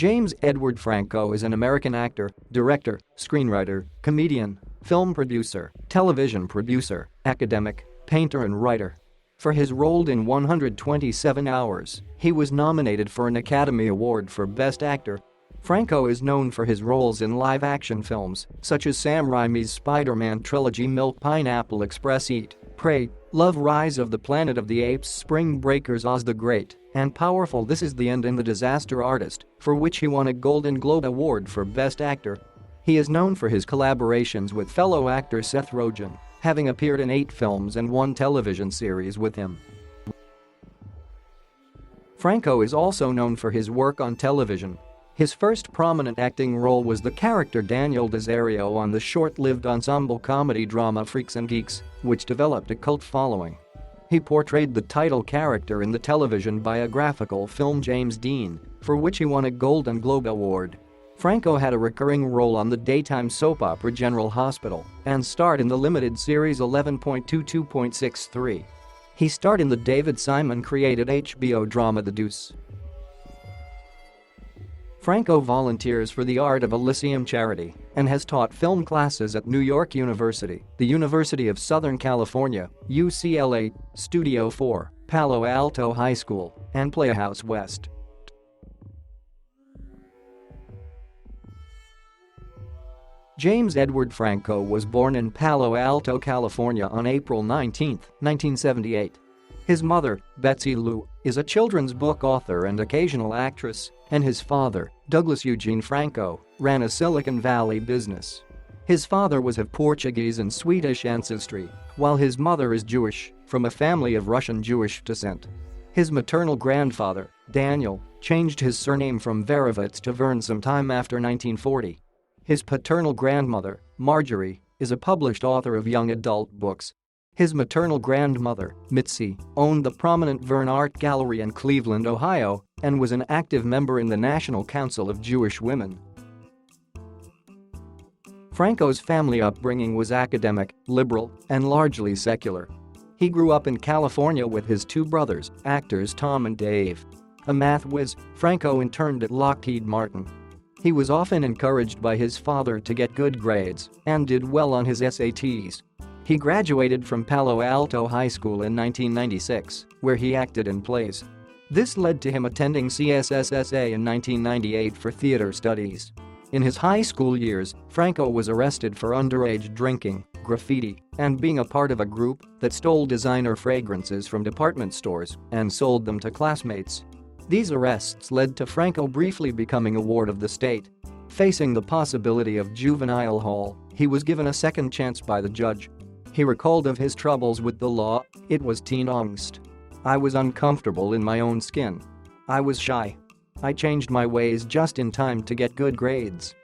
James Edward Franco is an American actor, director, screenwriter, comedian, film producer, television producer, academic, painter and writer. For his role in 127 Hours, he was nominated for an Academy Award for Best Actor. Franco is known for his roles in live-action films, such as Sam Raimi's Spider-Man trilogy Milk Pineapple Express Eat, Pray, Love Rise of the Planet of the Apes Spring Breakers Oz the Great, and Powerful This Is the End and The Disaster Artist, for which he won a Golden Globe Award for Best Actor. He is known for his collaborations with fellow actor Seth Rogen, having appeared in 8 films and 1 television series with him. Franco is also known for his work on television. His first prominent acting role was the character Daniel Desario on the short-lived ensemble comedy drama Freaks and Geeks, which developed a cult following. He portrayed the title character in the television biographical film James Dean, for which he won a Golden Globe Award. Franco had a recurring role on the daytime soap opera General Hospital and starred in the limited series 11.22.63. He starred in the David Simon-created HBO drama The Deuce. Franco volunteers for the Art of Elysium charity and has taught film classes at New York University, the University of Southern California, UCLA, Studio 4, Palo Alto High School, and Playhouse West. James Edward Franco was born in Palo Alto, California on April 19, 1978. His mother, Betsy Lou, is a children's book author and occasional actress, and his father, Douglas Eugene Franco, ran a Silicon Valley business. His father was of Portuguese and Swedish ancestry, while his mother is Jewish, from a family of Russian Jewish descent. His maternal grandfather, Daniel, changed his surname from Verovitz to Verne sometime after 1940. His paternal grandmother, Marjorie, is a published author of young adult books. His maternal grandmother, Mitzi, owned the prominent Verne Art Gallery in Cleveland, Ohio, and was an active member in the National Council of Jewish Women. Franco's family upbringing was academic, liberal, and largely secular. He grew up in California with his 2 brothers, actors Tom and Dave. A math whiz, Franco interned at Lockheed Martin. He was often encouraged by his father to get good grades and did well on his SATs. He graduated from Palo Alto High School in 1996, where he acted in plays. This led to him attending CSSSA in 1998 for theater studies. In his high school years, Franco was arrested for underage drinking, graffiti, and being a part of a group that stole designer fragrances from department stores and sold them to classmates. These arrests led to Franco briefly becoming a ward of the state. Facing the possibility of juvenile hall, he was given a second chance by the judge. He recalled of his troubles with the law. "It was teen angst. I was uncomfortable in my own skin. I was shy. I changed my ways just in time to get good grades."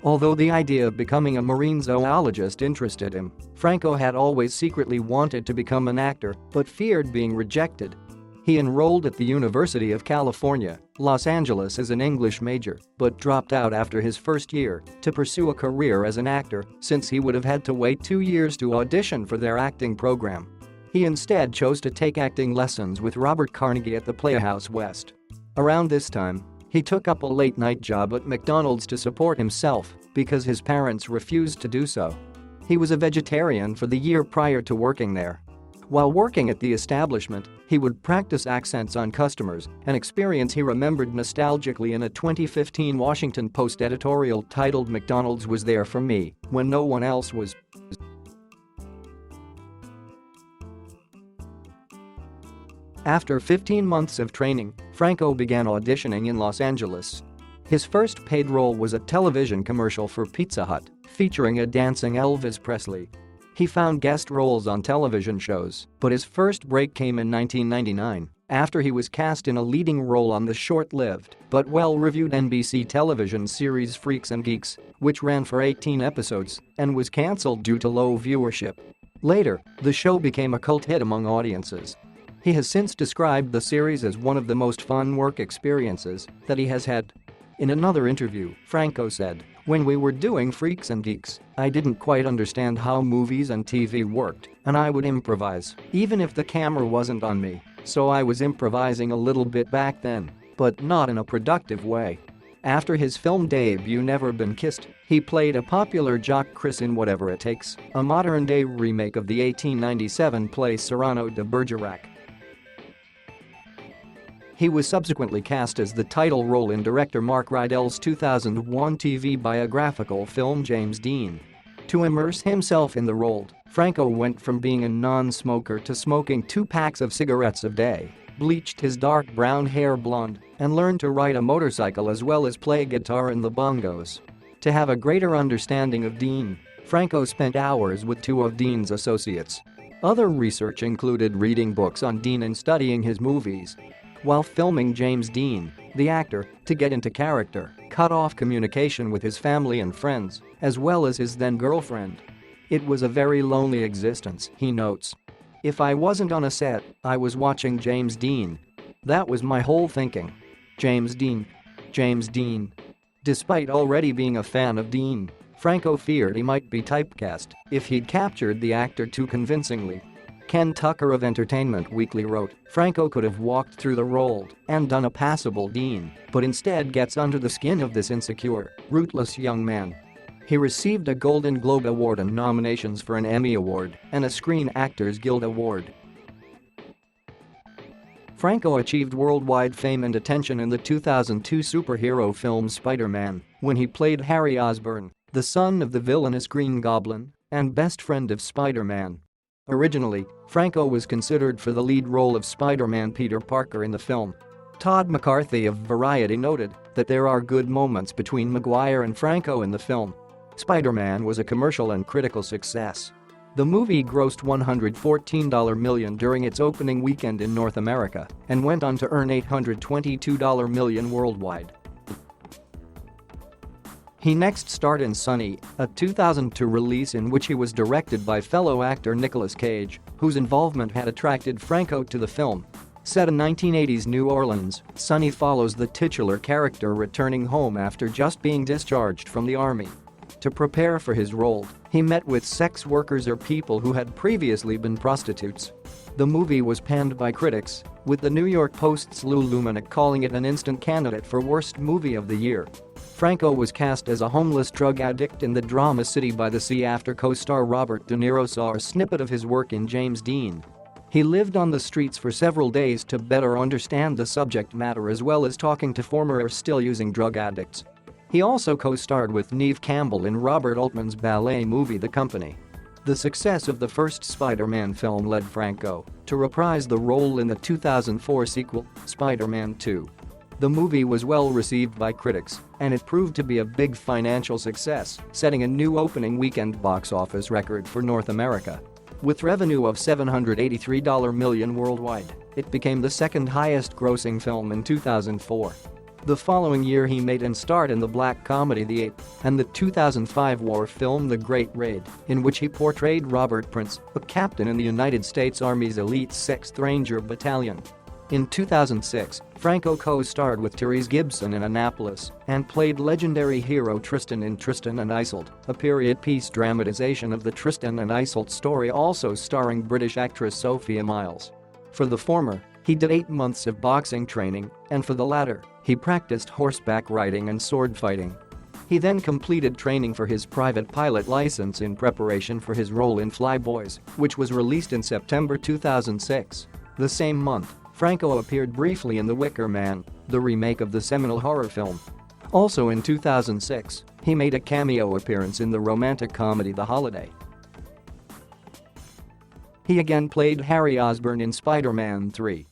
Although the idea of becoming a marine zoologist interested him, Franco had always secretly wanted to become an actor but feared being rejected. He enrolled at the University of California, Los Angeles as an English major, but dropped out after his first year to pursue a career as an actor since he would have had to wait 2 years to audition for their acting program. He instead chose to take acting lessons with Robert Carnegie at the Playhouse West. Around this time, he took up a late-night job at McDonald's to support himself because his parents refused to do so. He was a vegetarian for the year prior to working there. While working at the establishment, he would practice accents on customers, an experience he remembered nostalgically in a 2015 Washington Post editorial titled "McDonald's was there for me when no one else was." After 15 months of training, Franco began auditioning in Los Angeles. His first paid role was a television commercial for Pizza Hut, featuring a dancing Elvis Presley. He found guest roles on television shows, but his first break came in 1999 after he was cast in a leading role on the short-lived but well-reviewed NBC television series Freaks and Geeks, which ran for 18 episodes and was cancelled due to low viewership. Later, the show became a cult hit among audiences. He has since described the series as one of the most fun work experiences that he has had. In another interview, Franco said, "When we were doing Freaks and Geeks, I didn't quite understand how movies and TV worked, and I would improvise, even if the camera wasn't on me, so I was improvising a little bit back then. but not in a productive way. After his film debut Never Been Kissed, he played a popular jock Chris in Whatever It Takes, a modern-day remake of the 1897 play Cyrano de Bergerac. He was subsequently cast as the title role in director Mark Rydell's 2001 TV biographical film James Dean. To immerse himself in the role, Franco went from being a non-smoker to smoking 2 packs of cigarettes a day, bleached his dark brown hair blonde, and learned to ride a motorcycle as well as play guitar in the bongos. To have a greater understanding of Dean, Franco spent hours with 2 of Dean's associates. Other research included reading books on Dean and studying his movies. While filming James Dean, the actor, to get into character, cut off communication with his family and friends, as well as his then-girlfriend. It was a very lonely existence, he notes. If I wasn't on a set, I was watching James Dean. That was my whole thinking. James Dean. James Dean. Despite already being a fan of Dean, Franco feared he might be typecast if he'd captured the actor too convincingly. Ken Tucker of Entertainment Weekly wrote, Franco could have walked through the role and done a passable Dean, but instead gets under the skin of this insecure, rootless young man. He received a Golden Globe Award and nominations for an Emmy Award and a Screen Actors Guild Award. Franco achieved worldwide fame and attention in the 2002 superhero film Spider-Man, when he played Harry Osborn, the son of the villainous Green Goblin and best friend of Spider-Man. Originally, Franco was considered for the lead role of Spider-Man Peter Parker in the film. Todd McCarthy of Variety noted that there are good moments between Maguire and Franco in the film. Spider-Man was a commercial and critical success. The movie grossed $114 million during its opening weekend in North America and went on to earn $822 million worldwide. He next starred in Sunny, a 2002 release in which he was directed by fellow actor Nicolas Cage, whose involvement had attracted Franco to the film. Set in 1980s New Orleans, Sunny follows the titular character returning home after just being discharged from the army. To prepare for his role, he met with sex workers or people who had previously been prostitutes. The movie was panned by critics, with the New York Post's Lou Lumenick calling it an instant candidate for Worst Movie of the Year. Franco was cast as a homeless drug addict in the drama City by the Sea after co-star Robert De Niro saw a snippet of his work in James Dean. He lived on the streets for several days to better understand the subject matter as well as talking to former or still using drug addicts. He also co-starred with Neve Campbell in Robert Altman's ballet movie The Company. The success of the first Spider-Man film led Franco to reprise the role in the 2004 sequel, Spider-Man 2. The movie was well received by critics, and it proved to be a big financial success, setting a new opening weekend box office record for North America. With revenue of $783 million worldwide, it became the second highest grossing film in 2004. The following year he made and starred in the black comedy The Ape and the 2005 war film The Great Raid, in which he portrayed Robert Prince, a captain in the United States Army's elite 6th Ranger Battalion. In 2006, Franco co-starred with Therese Gibson in Annapolis and played legendary hero Tristan in Tristan and Isolde, a period-piece dramatization of the Tristan and Isolde story also starring British actress Sophia Myles. For the former, he did 8 months of boxing training, and for the latter, he practiced horseback riding and sword fighting. He then completed training for his private pilot license in preparation for his role in Flyboys, which was released in September 2006. The same month, Franco appeared briefly in The Wicker Man, the remake of the seminal horror film. Also in 2006, he made a cameo appearance in the romantic comedy The Holiday. He again played Harry Osborn in Spider-Man 3.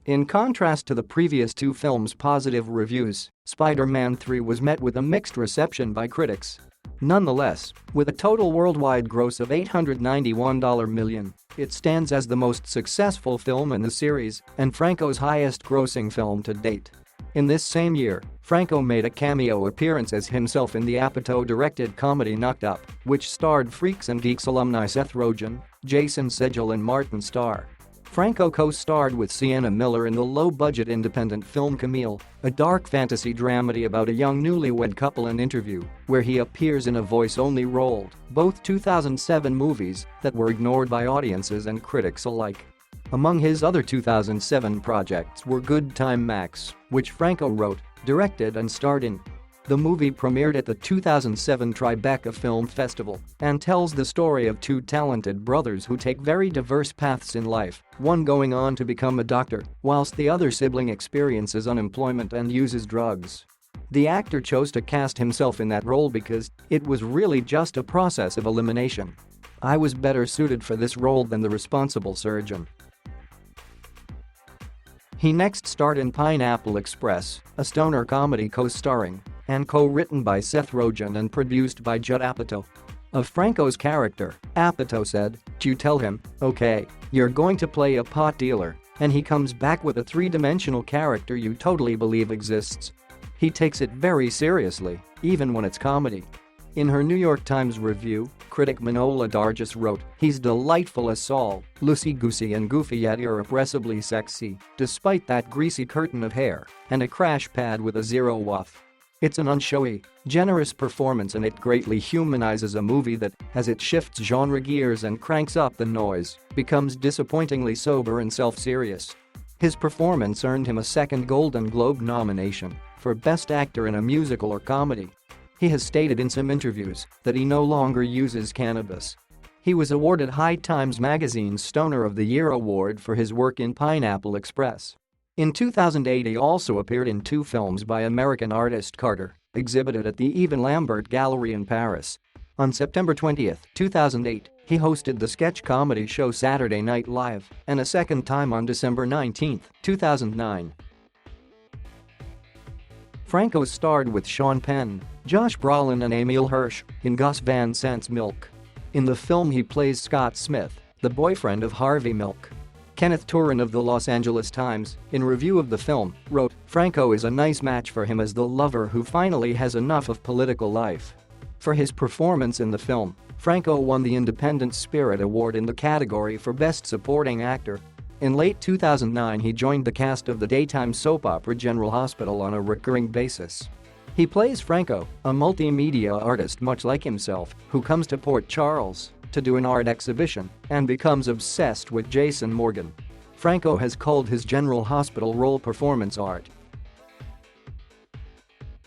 In contrast to the previous 2 films' positive reviews, Spider-Man 3 was met with a mixed reception by critics. Nonetheless, with a total worldwide gross of $891 million, it stands as the most successful film in the series and Franco's highest-grossing film to date. In this same year, Franco made a cameo appearance as himself in the Apatow-directed comedy Knocked Up, which starred Freaks and Geeks alumni Seth Rogen, Jason Segel and Martin Starr. Franco co-starred with Sienna Miller in the low-budget independent film Camille, a dark fantasy dramedy about a young newlywed couple in Interview, where he appears in a voice-only role, both 2007 movies that were ignored by audiences and critics alike. Among his other 2007 projects were Good Time Max, which Franco wrote, directed and starred in. The movie premiered at the 2007 Tribeca Film Festival and tells the story of two talented brothers who take very diverse paths in life, one going on to become a doctor, whilst the other sibling experiences unemployment and uses drugs. The actor chose to cast himself in that role because it was really just a process of elimination. I was better suited for this role than the responsible surgeon. He next starred in Pineapple Express, a stoner comedy co-starring and co-written by Seth Rogen and produced by Judd Apatow. Of Franco's character, Apatow said, "You tell him, okay, you're going to play a pot dealer, and he comes back with a three-dimensional character you totally believe exists. He takes it very seriously, even when it's comedy." In her New York Times review, critic Manola Dargis wrote, "He's delightful as Saul, loosey-goosey and goofy yet irrepressibly sexy, despite that greasy curtain of hair and a crash pad with a zero waff. It's an unshowy, generous performance and it greatly humanizes a movie that, as it shifts genre gears and cranks up the noise, becomes disappointingly sober and self-serious." His performance earned him a second Golden Globe nomination for Best Actor in a Musical or Comedy. He has stated in some interviews that he no longer uses cannabis. He was awarded High Times Magazine's Stoner of the Year award for his work in Pineapple Express. In 2008 he also appeared in two films by American artist Carter, exhibited at the Yves Lambert Gallery in Paris. On September 20, 2008, he hosted the sketch comedy show Saturday Night Live, and a second time on December 19, 2009. Franco starred with Sean Penn, Josh Brolin and Emile Hirsch in Gus Van Sant's Milk. In the film he plays Scott Smith, the boyfriend of Harvey Milk. Kenneth Turin of the Los Angeles Times, in review of the film, wrote, "Franco is a nice match for him as the lover who finally has enough of political life." For his performance in the film, Franco won the Independent Spirit Award in the category for Best Supporting Actor. In late 2009 he joined the cast of the daytime soap opera General Hospital on a recurring basis. He plays Franco, a multimedia artist much like himself, who comes to Port Charles to do an art exhibition and becomes obsessed with Jason Morgan. Franco has called his General Hospital role performance art.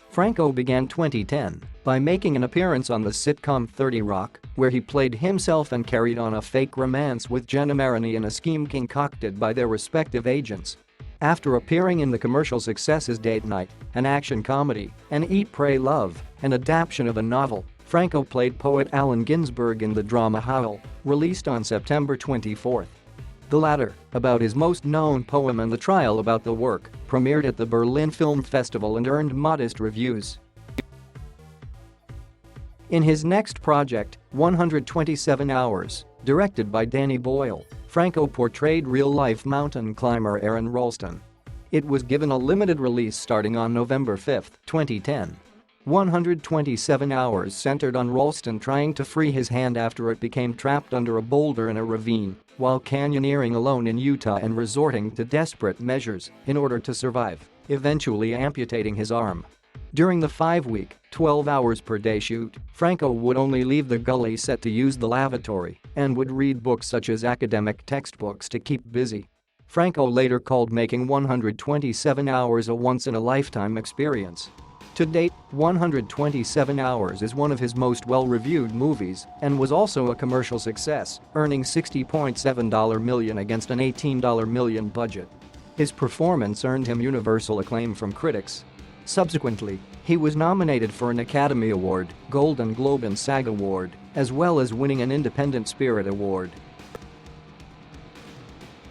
Franco began 2010 by making an appearance on the sitcom 30 Rock, where he played himself and carried on a fake romance with Jenna Maroney in a scheme concocted by their respective agents. After appearing in the commercial successes Date Night, an action comedy, and Eat, Pray, Love, an adaptation of a novel, Franco played poet Allen Ginsberg in the drama Howl, released on September 24. The latter, about his most known poem and the trial about the work, premiered at the Berlin Film Festival and earned modest reviews. In his next project, 127 Hours, directed by Danny Boyle, Franco portrayed real-life mountain climber Aaron Ralston. It was given a limited release starting on November 5, 2010. 127 Hours centered on Ralston trying to free his hand after it became trapped under a boulder in a ravine while canyoneering alone in Utah and resorting to desperate measures in order to survive, eventually amputating his arm. During the 5-week, 12-hours-per-day shoot, Franco would only leave the gully set to use the lavatory and would read books such as academic textbooks to keep busy. Franco later called making 127 Hours a once-in-a-lifetime experience. To date, 127 Hours is one of his most well-reviewed movies and was also a commercial success, earning $60.7 million against an $18 million budget. His performance earned him universal acclaim from critics. Subsequently, he was nominated for an Academy Award, Golden Globe and SAG Award, as well as winning an Independent Spirit Award.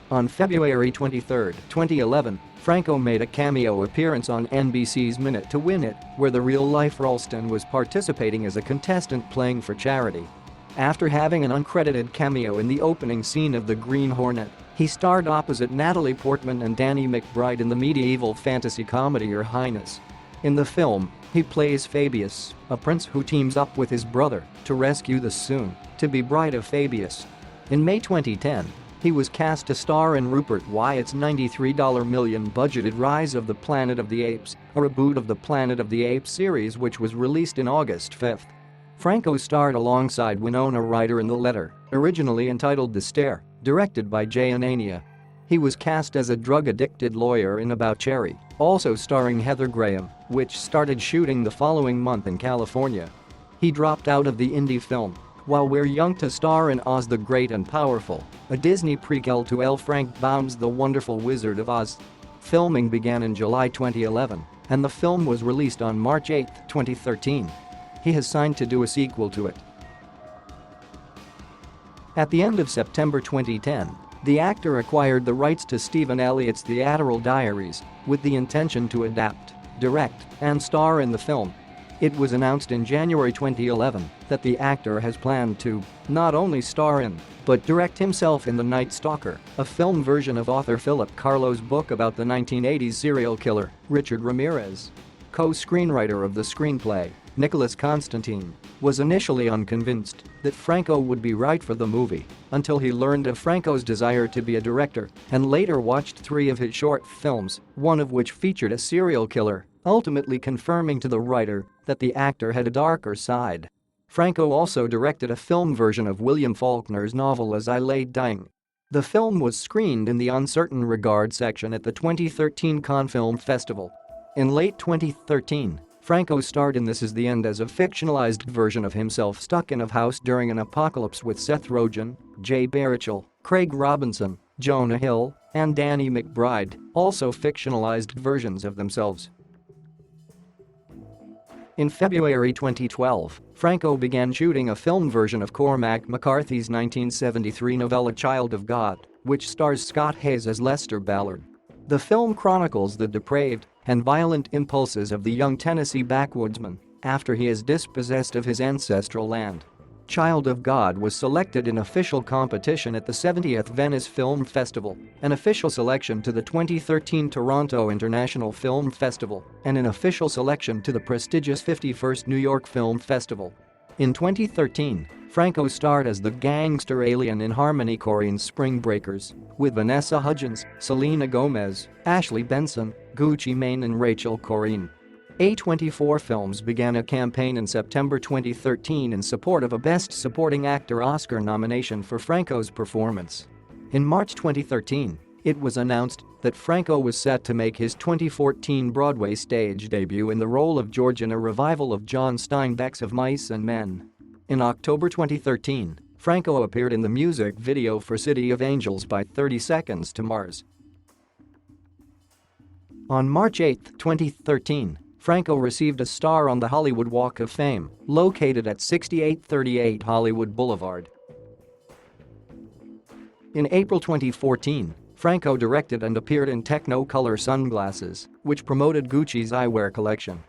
On February 23, 2011, Franco made a cameo appearance on NBC's Minute to Win It, where the real-life Ralston was participating as a contestant playing for charity. After having an uncredited cameo in the opening scene of The Green Hornet, he starred opposite Natalie Portman and Danny McBride in the medieval fantasy comedy Your Highness. In the film, he plays Fabius, a prince who teams up with his brother to rescue the soon-to-be bride of Fabius. In May 2010, he was cast to star in Rupert Wyatt's $93 million budgeted Rise of the Planet of the Apes, a reboot of the Planet of the Apes series which was released in August 5. Franco starred alongside Winona Ryder in The Letter, originally entitled The Stare, directed by Jay Anania. He was cast as a drug-addicted lawyer in About Cherry, also starring Heather Graham, which started shooting the following month in California. He dropped out of the indie film while We're Young to star in Oz the Great and Powerful, a Disney prequel to L. Frank Baum's The Wonderful Wizard of Oz. Filming began in July 2011, and the film was released on March 8, 2013. He has signed to do a sequel to it. At the end of September 2010, the actor acquired the rights to Stephen Elliott's The Adderall Diaries with the intention to adapt, direct, and star in the film. It was announced in January 2011 that the actor has planned to not only star in, but direct himself in The Night Stalker, a film version of author Philip Carlo's book about the 1980s serial killer, Richard Ramirez. Co-screenwriter of the screenplay, Nicholas Constantine, was initially unconvinced that Franco would be right for the movie until he learned of Franco's desire to be a director and later watched 3 of his short films, one of which featured a serial killer, ultimately confirming to the writer that the actor had a darker side. Franco also directed a film version of William Faulkner's novel As I Lay Dying. The film was screened in the Uncertain Regard section at the 2013 Cannes Film Festival. In late 2013, Franco starred in This Is the End as a fictionalized version of himself stuck in a house during an apocalypse with Seth Rogen, Jay Baruchel, Craig Robinson, Jonah Hill, and Danny McBride, also fictionalized versions of themselves. In February 2012, Franco began shooting a film version of Cormac McCarthy's 1973 novella Child of God, which stars Scott Hayes as Lester Ballard. The film chronicles the depraved and violent impulses of the young Tennessee backwoodsman after he is dispossessed of his ancestral land. Child of God was selected in official competition at the 70th Venice Film Festival, an official selection to the 2013 Toronto International Film Festival, and an official selection to the prestigious 51st New York Film Festival. In 2013, Franco starred as the gangster alien in Harmony Korine's Spring Breakers, with Vanessa Hudgens, Selena Gomez, Ashley Benson, Gucci Mane and Rachel Corrine. A24 Films began a campaign in September 2013 in support of a Best Supporting Actor Oscar nomination for Franco's performance. In March 2013, it was announced that Franco was set to make his 2014 Broadway stage debut in the role of George in a revival of John Steinbeck's Of Mice and Men. In October 2013, Franco appeared in the music video for City of Angels by 30 Seconds to Mars. On March 8, 2013, Franco received a star on the Hollywood Walk of Fame, located at 6838 Hollywood Boulevard. In April 2014, Franco directed and appeared in Technicolor Sunglasses, which promoted Gucci's eyewear collection.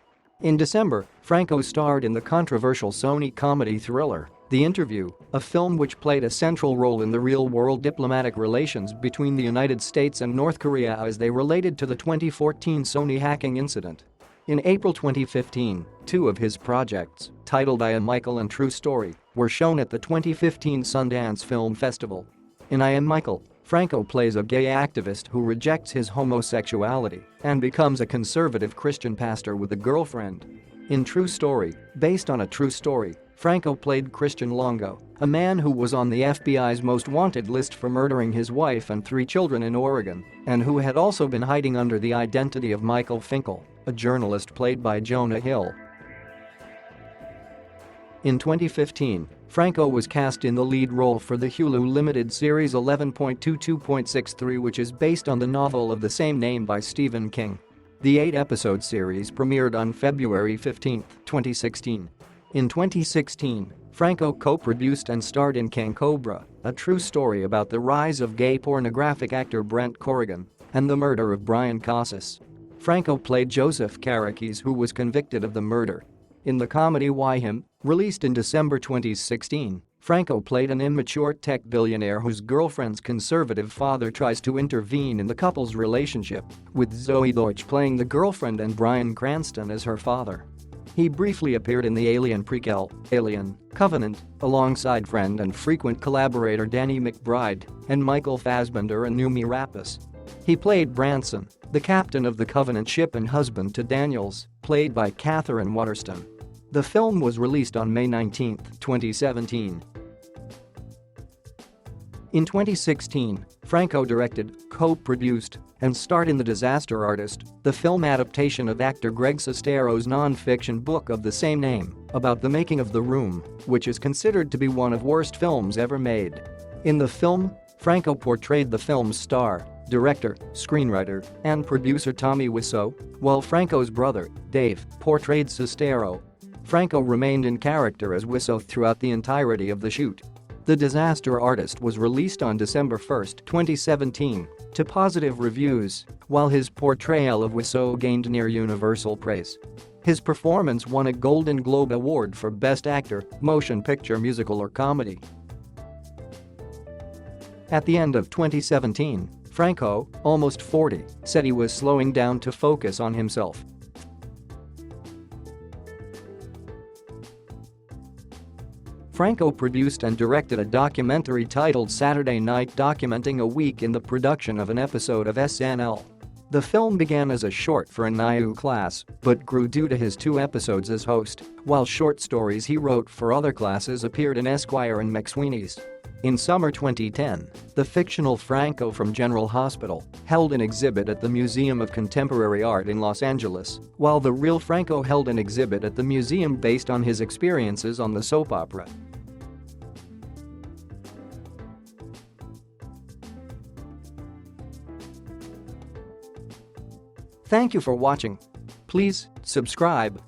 In December, Franco starred in the controversial Sony comedy thriller, The Interview, a film which played a central role in the real-world diplomatic relations between the United States and North Korea as they related to the 2014 Sony hacking incident. In April 2015, 2 of his projects, titled I Am Michael and True Story, were shown at the 2015 Sundance Film Festival. In I Am Michael, Franco plays a gay activist who rejects his homosexuality and becomes a conservative Christian pastor with a girlfriend. In True Story, based on a true story, Franco played Christian Longo, a man who was on the FBI's most wanted list for murdering his wife and 3 children in Oregon, and who had also been hiding under the identity of Michael Finkel, a journalist played by Jonah Hill. In 2015, Franco was cast in the lead role for the Hulu limited series 11.22.63, which is based on the novel of the same name by Stephen King. The 8-episode series premiered on February 15, 2016. In 2016, Franco co-produced and starred in King Cobra, a true story about the rise of gay pornographic actor Brent Corrigan and the murder of Brian Casas. Franco played Joseph Karakies, who was convicted of the murder. In the comedy Why Him, released in December 2016, Franco played an immature tech billionaire whose girlfriend's conservative father tries to intervene in the couple's relationship, with Zoe Deutsch playing the girlfriend and Bryan Cranston as her father. He briefly appeared in the Alien prequel, Alien: Covenant, alongside friend and frequent collaborator Danny McBride and Michael Fassbender and Noomi Rapace. He played Branson, the captain of the Covenant ship and husband to Daniels, played by Catherine Waterston. The film was released on May 19, 2017. In 2016, Franco directed, co-produced, and starred in The Disaster Artist, the film adaptation of actor Greg Sestero's non-fiction book of the same name, about the making of The Room, which is considered to be one of the worst films ever made. In the film, Franco portrayed the film's star, director, screenwriter, and producer Tommy Wiseau, while Franco's brother, Dave, portrayed Sestero. Franco remained in character as Wiseau throughout the entirety of the shoot. The Disaster Artist was released on December 1, 2017, to positive reviews, while his portrayal of Wiseau gained near universal praise. His performance won a Golden Globe Award for Best Actor, Motion Picture Musical or Comedy. At the end of 2017, Franco, almost 40, said he was slowing down to focus on himself. Franco produced and directed a documentary titled Saturday Night, documenting a week in the production of an episode of SNL. The film began as a short for a NYU class, but grew due to his 2 episodes as host, while short stories he wrote for other classes appeared in Esquire and McSweeney's. In summer 2010, the fictional Franco from General Hospital held an exhibit at the Museum of Contemporary Art in Los Angeles, while the real Franco held an exhibit at the museum based on his experiences on the soap opera. Thank you for watching. Please subscribe